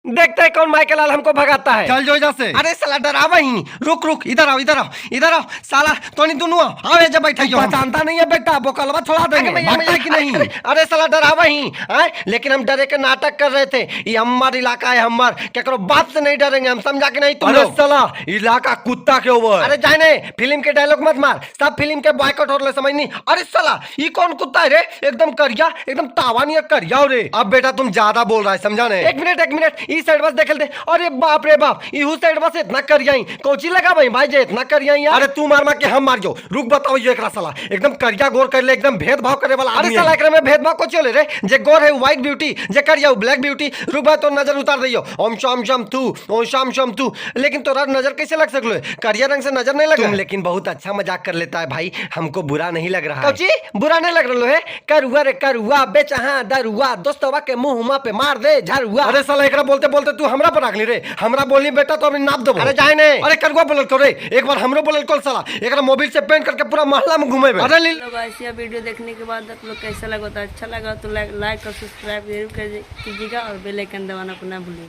देखते हैं कौन माइकल लाल हमको भगाता है। चल जो इधर से। अरे साला डरावा ही। रुक रुक, इधर आओ इधर आओ इधर आओ साला तो नहीं दोनों आओ जब बैठे जो पहचानता नहीं है बेटा, बोकलवा छोड़ा देंगे, भागता है कि नहीं? अरे साला डरावा ही है, लेकिन हम डरे के नाटक कर रहे थे। ये हमार इलाका है, हमार केकरो बाप से नहीं डरेंगे हम, समझा के नहीं तुम अरे लोग। साला इलाका कुत्ता के ऊपर। अरे जाने फिल्म के डायलॉग मत मार, सब फिल्म के बॉयकॉट हो रहे समझ नहीं। अरे साला ये कौन कुत्ता है रे, एकदम करिया, एकदम तावानी करिया रे। अब बेटा तुम ज्यादा बोल रहा है, समझा नहीं? एक मिनट इस साइड बस देख ले। अरे बाप रे बाप, इहू साइड बस इतना करियाई कोची लगा भाई जे इतना करियाई यार। अरे तू मार मार के हम मार जो। रुक बताओ ये एकरा साला एकदम करिया गोर कर ले, एकदम भेदभाव करे वाला अरे आदमी साला है। एकरा में भेदभाव को चले रे, जे गोर है व्हाइट ब्यूटी, जे करिया ब्लैक ब्यूटी। रुक बा तो नजर उतार दियो, ओम शाम शाम तू, ओम शाम शाम तू। लेकिन तोरा नजर कैसे लग सकलो है, करिया रंग से नजर नहीं लगा। तुम लेकिन बहुत अच्छा मजाक कर लेता है भाई, हमको बुरा नहीं लग रहा है। कौची बुरा नहीं लग रहा है, करुआ रे करुआ बेचहा दरुआ दोस्तवा के मुंह पे मार दे झरुआ। अरे साला एकरा बोलते बोलते तू हमरा पर आगली रे, हमरा बोलनी बेटा तो अभी नाप दो। अरे जाए नहीं। अरे करुआ बोलल को रे, एक बार हमरो बोलल को साला, एकरा मोबाइल से पेंट करके पूरा मोहल्ला में घुमेबे। अरे लोग ऐसी वीडियो देखने के बाद आप लोग कैसा लगा, तो अच्छा लगा तो लाइक और सब्सक्राइब जरूर कीजिएगा और बेल आइकन दबाना को ना भूलिए।